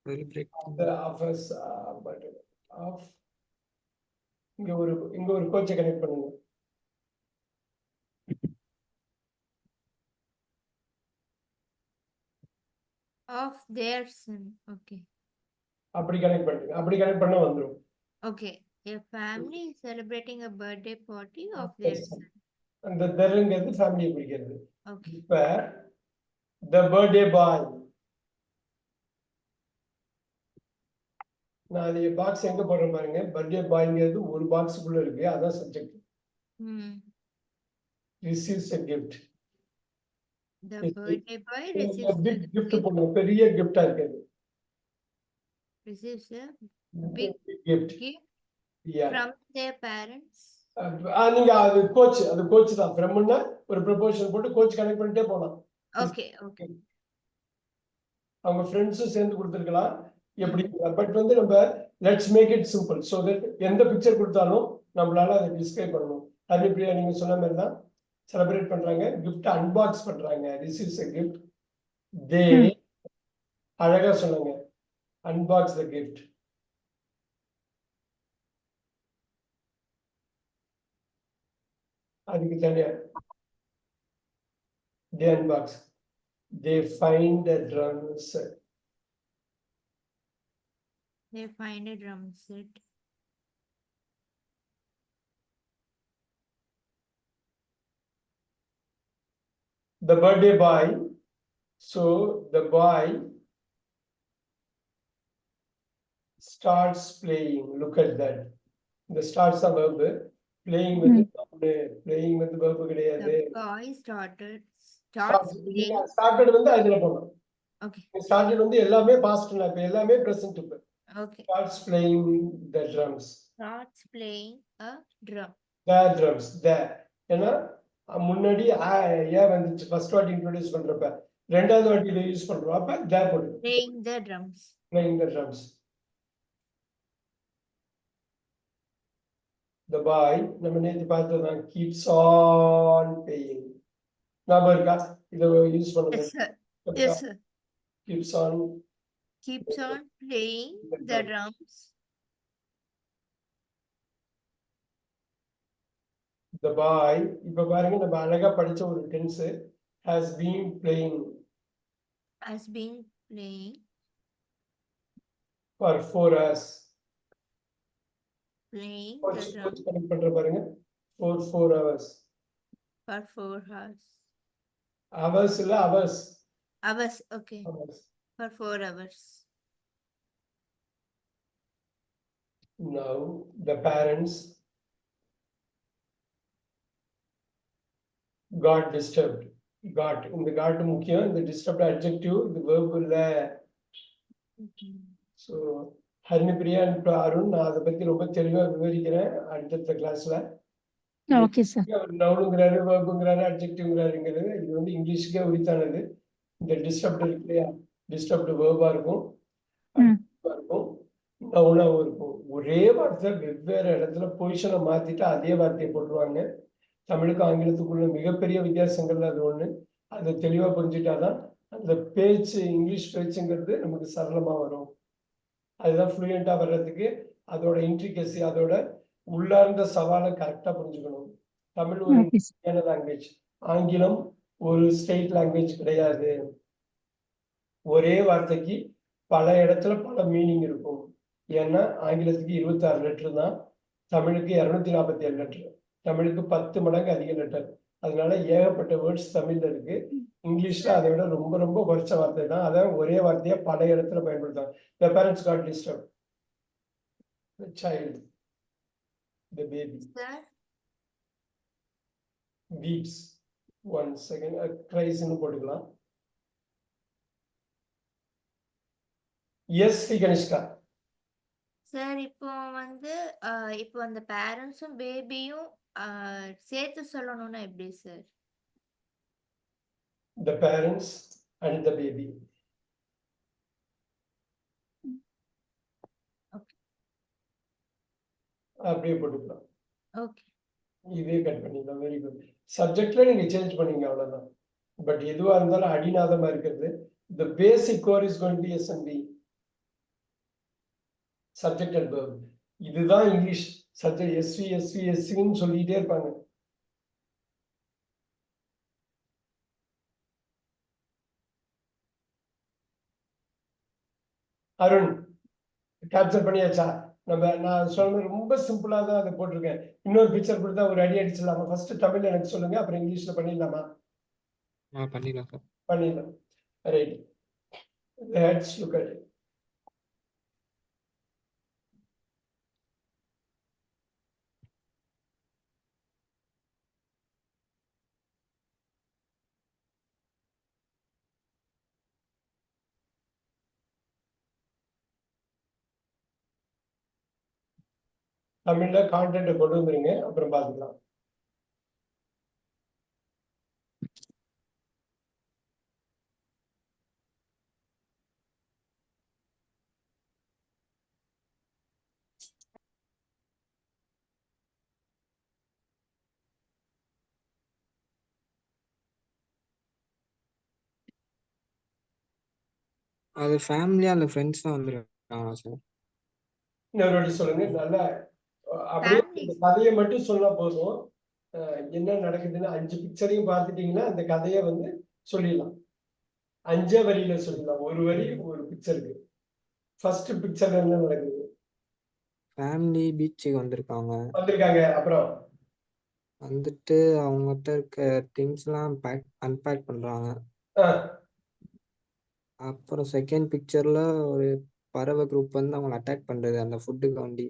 celebrate the office but of இங்க ஒரு கோச்சை connect பண்ணுங்க. of their son. Okay. அப்படி கனெக்ட் பண்ணுங்க. அப்படி கனெக்ட் பண்ணா வந்துரும். Okay. A family is celebrating a birthday party of their son. அந்த தெருங்கிறது ஃபேமிலியை குறிக்கிறது. Okay. இப்ப the birthday boy, நான் அது பாக்ஸ் எங்க போடுறேன் பாருங்க. பர்த்டே பாய்ங்கிறது ஒரு பாக்ஸுக்குள்ள இருக்கு, அதான் subject. receives a gift. The birthday boy receives a big gift gift. போடுங்க, பெரிய கிஃப்டா இருக்குது. Receives a big gift from their parents. நீங்க அது கோச் தான். ஃப்ரம்னா ஒரு ப்ரொபோஷன் போட்டு கோச் கனெக்ட் பண்ணிட்டே போலாம். Okay, okay. அவங்க ஃப்ரெண்ட்ஸும் சேர்ந்து கொடுத்துருக்கலாம் எப்படி. பட் வந்து நம்ம let's make it simple so that எந்த பிக்சர் கொடுத்தாலும் நம்மளால அதை டிஸ்கிரைப் பண்ணணும். ஹரிப்ரியா நீங்க சொன்ன மாதிரி தான் செலிப்ரேட் பண்றாங்க, கிஃப்ட் அன்பாக்ஸ் பண்றாங்க. Receives a gift. தே அழகா சொன்னாங்க, அன்பாக்ஸ் த கிஃப்ட். அதுக்கு தனியா they unbox. They find a drum set. They find a drum set. The birthday boy. So the boy starts playing. Look at that. The starts a verb. Playing with playing with verb கிடையாது. The boy starts playing. Started வந்து அதுல போணும். Okay. Started வந்து எல்லாமே past ல, இப்ப எல்லாமே present இப்ப. Okay. Starts playing the drums. Starts playing a drum. The drums. There. ஏன்னா முன்னாடி ஏன் வந்துச்சு ஃபர்ஸ்ட் வாட்டி இன்ட்ரோடியூஸ் பண்றப்ப, ரெண்டாவது வாட்டி இதை யூஸ் பண்றோம், அப்ப there போடு. Playing the drums. Playing the drums. The boy நம்ம நேத்து பார்த்ததான் keeps on playing. ஞாபகம் இருக்கா? இதை யூஸ் பண்ணுங்க. Yes, sir. Yes, sir. Keeps on playing the drums. The boy, இப்ப பாருங்க நம்ம அழகா படிச்ச ஒரு tense, has been playing for 4 hours. Playing the coach drum connect பண்ற பாருங்க, for 4 hours. for 4 hours. Hours இல்ல hours. Hours, okay. Hours. For 4 hours. Now the parents got disturbed. Got, இந்த got முக்கியம், இந்த disturbed adjective, இந்த verb இல்ல. So ஹரிணிபிரியா and Arun, நான் அதை பத்தி ரொம்ப தெளிவா விவரிக்கிறேன் அடுத்த கிளாஸ்ல. Okay sir. நவுனுங்கிறாரு, வேர்புங்கிறாரு, அட்ஜெக்டிவ்ங்கிறாருங்கிறது இது வந்து இங்கிலீஷ்க்கே உரித்தானது. இந்த டிஸ்டர்ப்டு இருக்கு இல்லையா, டிஸ்டர்ப்டு வேர்பா இருக்கும், இருக்கும், நவுனாவும் இருக்கும். ஒரே வார்த்தை வெவ்வேறு இடத்துல பொசிஷனை மாத்திட்டு அதே வார்த்தையை போட்டுருவாங்க. தமிழுக்கு ஆங்கிலத்துக்குள்ள மிகப்பெரிய வித்தியாசங்கள்ல அது ஒண்ணு. அதை தெளிவா புரிஞ்சுட்டாதான் அந்த பேச்சு, இங்கிலீஷ் பேச்சுங்கிறது நமக்கு சரளமா வரும். அதுதான் ஃப்ளூயண்டா வர்றதுக்கு அதோட இன்ட்ரிகசி, அதோட உள்ளார்ந்த சவாலை கரெக்டா புரிஞ்சுக்கணும். தமிழ் ஒரு லாங்குவேஜ், ஆங்கிலம் ஒரு ஸ்டேட் லாங்குவேஜ் கிடையாது. ஒரே வார்த்தைக்கு பல இடத்துல பல மீனிங் இருக்கும். ஏன்னா ஆங்கிலத்துக்கு 26 லெட்டர் தான், தமிழுக்கு 247 லெட்டர். தமிழுக்கு 10 மடங்கு அதிக லெட்டர். அதனால ஏகப்பட்ட வேர்ட்ஸ் தமிழ்ல இருக்கு. இங்கிலீஷ்ல அதை விட ரொம்ப ரொம்ப குறைச்ச வார்த்தை தான். அதை ஒரே வார்த்தையா பல இடத்துல பயன்படுத்துவாங்க. The parents got disturbed. The child, the baby, weeps. 1 second, cries ன்னு போட்டுக்கலாம். Yes, Kanishka. சார் இப்போ வந்து இப்போ அந்த பேரண்ட்ஸும் பேபியும் சேர்த்து சொல்லணும்னா எப்படி sir? The parents and the baby. Okay. அப்படியே போட்டுக்கலாம். ஓகே. இதே கட் பண்ணிக்கலாம். Very good. சப்ஜெக்ட்ல நீங்க சேஞ்ச் பண்ணீங்க அவ்வளவுதான். பட் எதுவா இருந்தாலும் அடிநாதமா இருக்கிறது. The basic core is going to be S&B. Subject and verb. இதுதான் இங்கிலீஷ். சப்ஜெக்ட் எஸ்வின்னு சொல்லிட்டே இருப்பாங்க. அருண் கேப்சர் பண்ணியாச்சா? நான் சொன்ன ரொம்ப சிம்பிளா தான் அதை போட்டிருக்கேன். இன்னொரு பிக்சர் கொடுத்தா ஒரு அடி அடிச்சிடலாமா? ஃபர்ஸ்ட் தமிழ் எனக்கு சொல்லுங்க, அப்புறம் இங்கிலீஷ்ல பண்ணிடலாமா? பண்ணிடலாம் சார். பண்ணிடலாம். Right, let's look at it. தமிழ்ல கான்டென்ட் கொண்டு வந்துருங்க, அப்புறம் பார்த்துக்கலாம். அது ஃபேமிலியா இல்ல ஃப்ரெண்ட்ஸா வந்துருக்காங்களா சார்? இன்னொரு வாட்டி சொல்லுங்க. நல்லா அப்படியே இந்த கதையை மட்டும் சொன்னா போதும். என்ன நடக்குதுன்னு 5 பிக்சரையும் பார்த்துட்டீங்கன்னா அந்த கதையை வந்து சொல்லிடலாம். 5 வரியில சொல்லிடலாம். ஒரு வரி ஒரு பிக்சருக்கு. ஃபர்ஸ்ட் பிக்சர்ல என்ன நடக்குது? ஃபேமிலி பீச்சுக்கு வந்திருக்காங்க. அப்புறம் வந்துட்டு அவங்ககிட்ட இருக்க திங்ஸ்லாம் அன்பேக் பண்றாங்க. அப்புறம் செகண்ட் பிக்சர்ல ஒரு பறவை குரூப் வந்து அவங்களை அட்டாக் பண்றது அந்த ஃபுட்டுக்கு வேண்டி.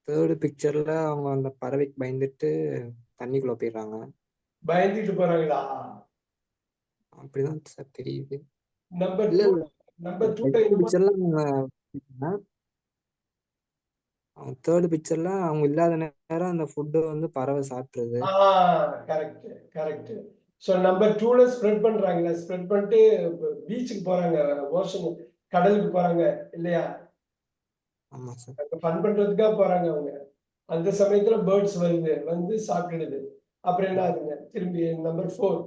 தேர்டு பிக்சர்ல அவங்க அந்த பறவைக்கு பயந்துட்டு தண்ணிக்குள்ள போயிடுறாங்க. பயந்துட்டு போறாங்களா? அப்படிதான் சார் தெரியுது. நம்பர் இல்ல 2 இல்ல நம்பர் 2 செகண்ட் பிக்சர்ல தேர்ட் பிக்சர்ல அவங்க இல்லாத நேரம் அந்த ஃபுட்டு வந்து பறவை சாப்பிடுறது. Correct correct. சோ நம்பர் 2ல ஸ்ப்ரெட் பண்றாங்க. ஸ்ப்ரெட் பண்ணிட்டு பீச்சுக்கு போறாங்க, ஓஷன் கடலுக்கு போறாங்க இல்லையா? ஆமா சார். அங்க ஃபன் பண்றதுக்காக போறாங்க அவங்க. அந்த சமயத்துல பேர்ட்ஸ் வந்து சாப்பிடுது. அப்புறம் என்ன ஆகுதுங்க? திரும்பி நம்பர் 4.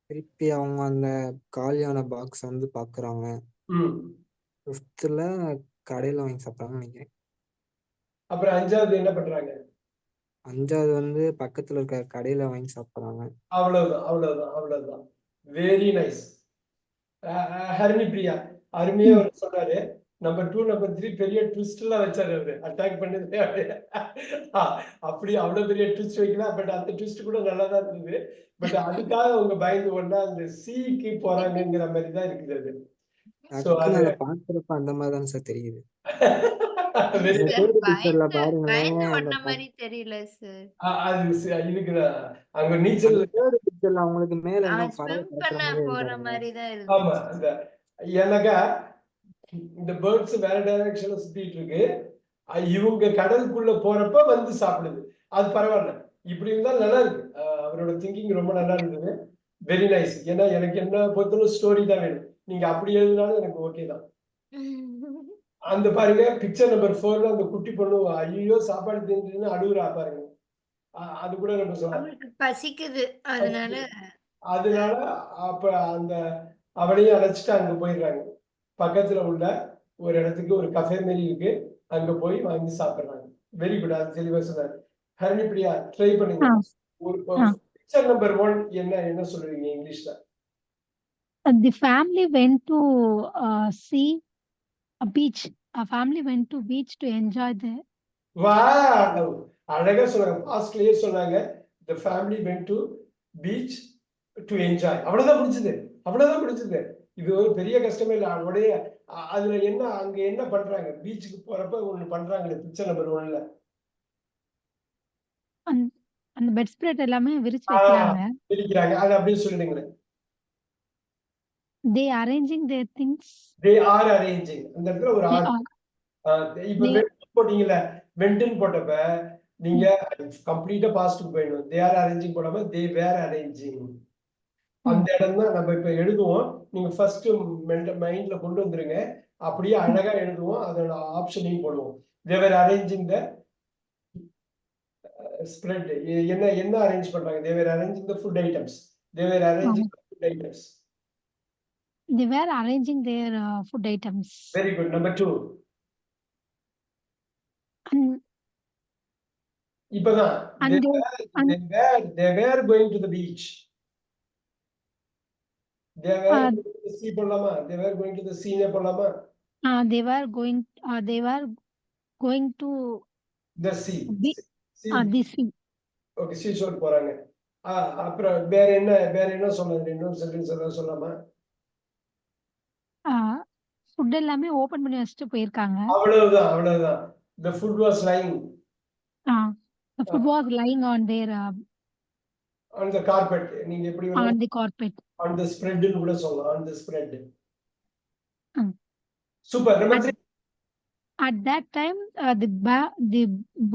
திருப்பி அவங்க அந்த காலியான பாக்ஸ் வந்து பாக்குறாங்க. 5th கடையில வாங்கி சாப்பிட்டாங்கன்னு நினைக்கிறேன். அப்புறம் 5வது என்ன பண்றாங்க? 5வது வந்து பக்கத்துல இருக்க கடையில வாங்கி சாப்பிடுறாங்க. அவ்வளவுதான். Very nice. ஹரிணி பிரியா அருமையா அவர் சொன்னாரு. நம்பர் 2 நம்பர் 3 பெரிய ட்விஸ்ட் எல்லாம் வச்சாரு அவரு. அட்டாக் பண்ணது அப்படி அவ்வளவு பெரிய ட்விஸ்ட் வைக்கலாம். பட் அந்த ட்விஸ்ட் கூட நல்லா தான் இருந்தது. பட் அதுக்காக அவங்க பயந்து ஒண்ணா அந்த சீக்கு போறாங்கிற மாதிரி தான் இருக்குது அது. சோ டக்குன்னு அது அதை பாக்குறப்ப அந்த மாதிரி தான் சார் தெரியுது. very அந்த nice. தேர்ட் பிக்சர்ல பாருங்களேன். பயந்து அந்த ஓடுன மாதிரி தெரியல சார். இதுக்கு அங்க நீச்சல் தேர்ட் பிக்சர்ல அவங்களுக்கு மேல ஏதோ பறவை ஸ்விம் பறக்கிற பண்ண மாதிரி போற இருக்காங்க. மாதிரி தான் ஆமா. இருந்துச்சு. எனக்கா இந்த பேர்ட்ஸ் வேற டைரக்ஷன்ல சுத்திட்டு இருக்கு. இவங்க கடலுக்குள்ள போறப்ப வந்து சாப்பிடுது. அது பரவாயில்ல. இப்படி இருந்தா நல்லா இருக்கு. அவரோட திங்கிங் ரொம்ப நல்லா இருந்தது. Very nice. ஏன்னா எனக்கு என்ன பொறுத்தவரை ஸ்டோரி தான் வேணும். நீங்க அப்படி எழுதினாலும் எனக்கு ஓகே தான். அந்த பாருங்க பிக்சர் நம்பர் 4ல அந்த குட்டி பொண்ணு ஐயோ சாப்பாடு தெரிஞ்சுன்னு அழுகுறா பாருங்க. அது கூட நம்ம சொல்லலாம். அவளுக்கு பசிக்குது அதனால அப்ப அந்த அவளையும் அழைச்சிட்டு அங்க போயிடுறாங்க. பக்கத்துல உள்ள ஒரு இடத்துக்கு ஒரு கஃபே மாதிரி இருக்கு. அங்க போய் வாங்கி சாப்பிடுறாங்க. Very good. அது தெளிவா சொன்னாரு. ஹரிணி பிரியா ட்ரை பண்ணுங்க. ஒரு பிக்சர் நம்பர் 1 என்ன சொல்லுவீங்க இங்கிலீஷ்ல? The family went to see a beach. A family went to beach to enjoy there. Wow! அழகா சொன்னாங்க. பாஸ்ட்லயே சொன்னாங்க. The family went to beach to enjoy. அவ்வளவுதான் முடிஞ்சது. இது ஒரு பெரிய கஷ்டமே இல்ல. உடைய அதுல அங்க என்ன பண்றாங்க? பீச்சுக்கு போறப்ப ஒண்ணு பண்றாங்களே பிக்சர் நம்பர் 1ல. அந்த பெட் ஸ்ப்ரெட் எல்லாமே விரிச்சு வைக்கிறாங்க. விரிக்கிறாங்க. அது அப்படியே சொல்லிடுங்களேன். They arranging their things. They are arranging. அந்த இடத்துல ஒரு இப்ப போட்டீங்கல்ல, வென்ட்னு போட்டப்ப நீங்க கம்ப்ளீட்டா பாஸ்ட்க்கு போயிடணும். They are arranging போடாம they were arranging. அந்த இடம் தான் நம்ம இப்ப எழுதுவோம். நீங்க ஃபர்ஸ்ட் மைண்ட்ல கொண்டு வந்துருங்க. அப்படியே அழகா எழுதுவோம். அதோட ஆப்ஷனையும் போடுவோம். They were arranging the spread. என்ன அரேஞ்ச் பண்றாங்க? They were arranging the food items. They were arranging their food items. Very good. Number 2. And இப்பதான் and they were going to the beach. They were uh, going to the sea போலாமா? They were going to the sea னே போலாமா? they were going to The sea. the sea. Okay, seashore போறாங்க. அப்புறம் வேற என்ன சொன்னது? இன்னொரு சென்டென்ஸ் ஏதாவது சொல்லலாமா? ஃபுட் எல்லாமே ஓபன் பண்ணி வச்சுட்டு போயிருக்காங்க. அவ்வளவுதான். The food was lying. The food was lying on their on the carpet. நீங்க எப்படி on the carpet. On the spread னு கூட சொல்லலாம். On the spread. Super. Number 3. At that time, the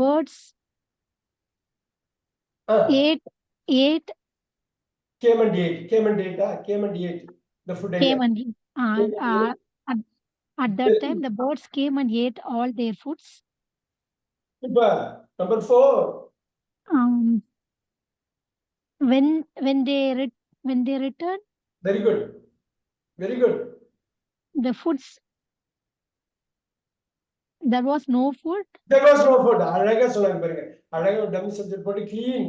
birds ate came and ate the food. At that time, the birds came and ate all their foods. Super. Number 4. When they returned. Very good. The foods. There was no food. அழகா சொன்னாங்க பாருங்க. அழகா dummy subject போட்டு clean.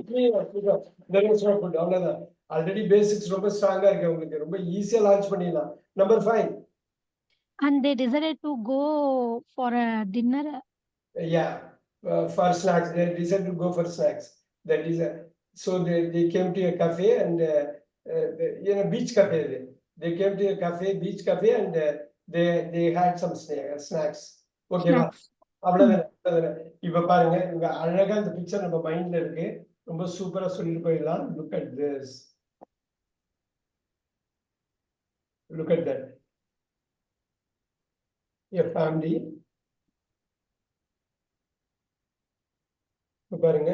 There was no food. அவ்வளவுதான். Already basics ரொம்ப ஸ்ட்ராங்கா இருக்கு உங்களுக்கு. ரொம்ப ஈஸியா லான்ச் பண்ணிடலாம். Number 5. And they decided to go for a dinner. Yeah, for snacks. They decided to go for snacks. That is so they came to a cafe and beach cafe. They came to a cafe, beach cafe, and they had some snacks. Okay, அவ்வளவுதான். இப்ப பாருங்க, இங்க அழகா இந்த picture நம்ம மைண்ட்ல இருக்கு. ரொம்ப சூப்பரா சொல்லிட்டு போயிடலாம். Look at this. Look at that. A family. பாருங்க,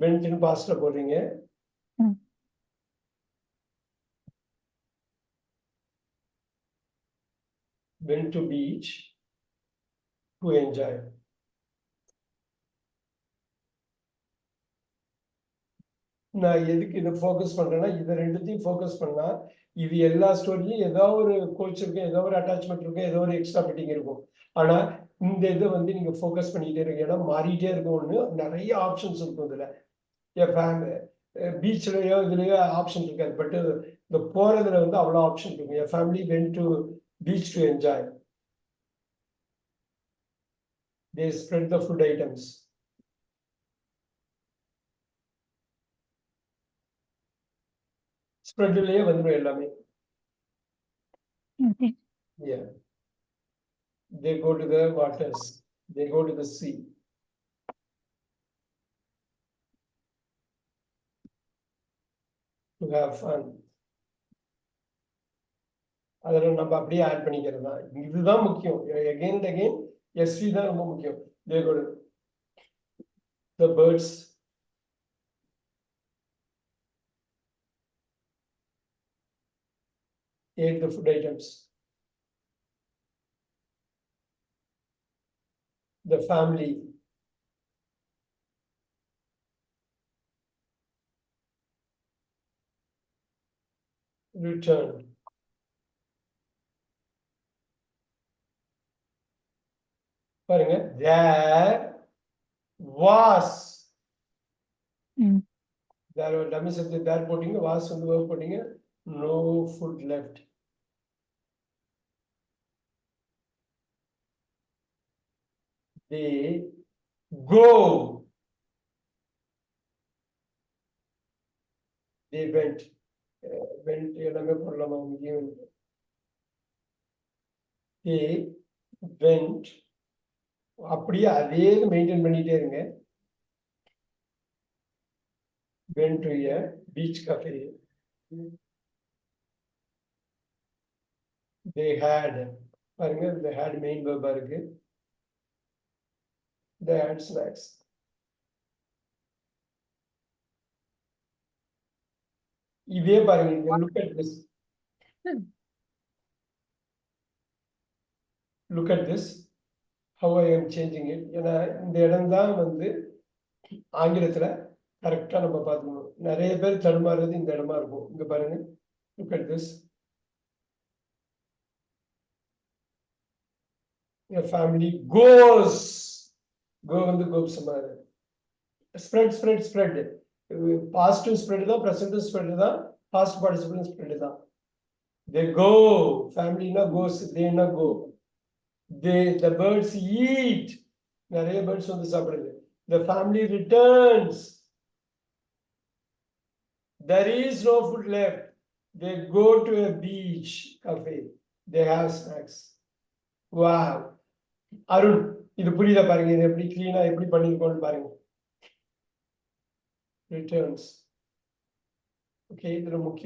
பென்ட்னு பாஸ்ட்ல போடுறீங்க. Went to beach to enjoy. நான் எதுக்கு இதை ஃபோக்கஸ் பண்றேன்னா, இதை ரெண்டுத்தையும் ஃபோக்கஸ் பண்ணா இது எல்லா ஸ்டோரியும் ஏதோ ஒரு கோச் இருக்கும், ஏதோ ஒரு அட்டாச்மெண்ட் இருக்கும், ஏதோ ஒரு எக்ஸ்ட்ரா ஃபிட்டிங் இருக்கும். ஆனா இந்த இதை நீங்க ஃபோக்கஸ் பண்ணிட்டே இருக்கு. ஏன்னா மாறிட்டே இருக்கும். ஒண்ணு நிறைய ஆப்ஷன்ஸ் இருக்கும். இதுல பீச்லயோ இதுலயோ ஆப்ஷன் இருக்காது. பட் இந்த போறதுல அவ்வளவு ஆப்ஷன் இருக்கும். என் family went to beach to enjoy. They spread the food items. Spreadலயே வந்துரும் எல்லாமே. Okay. Yeah. They go to the waters. They go to the sea. To have fun. அதெல்லாம் நம்ம அப்படியே ஆட் பண்ணிக்கிறது தான். இதுதான் முக்கியம். Again and again, SV தான் ரொம்ப முக்கியம். They go to the birds. Ate the food items. The family returned. பாருங்க, there was. There were dummy subject there போட்டீங்க, was verb போட்டீங்க, no food left. They go. They went. எல்லாமே போடலாமா? They went. அப்படியே அதே மெயின்டைன் பண்ணிட்டே இருங்க. Went to a beach cafe. They had. பாருங்க, they had main verb இருக்கு. They had snacks. இதே பாருங்க, look at this. Look at this. How I am changing it. ஏன்னா இந்த இடம் தான் ஆங்கிலத்துல கரெக்டா நம்ம பார்த்துக்கணும். நிறைய பேர் தடுமாறுறது இந்த இடமா இருக்கும். இங்க பாருங்க, look at this. A family goes. Go வந்து கோப் சமாரு. Spread, spread, spread. Past spread தான், present spread தான், past participle spread தான். They go. Family na goes, they na go. The birds eat. நிறைய birds வந்து சாப்பிடுது. The family returns. There is no food left. They go to a beach cafe. They have snacks. Wow. Arun, இது புரியுதா பாருங்க, இது எப்படி கிளீனா எப்படி பண்ணிருக்கோம்னு பாருங்க. Returns. Okay, இதுல முக்கிய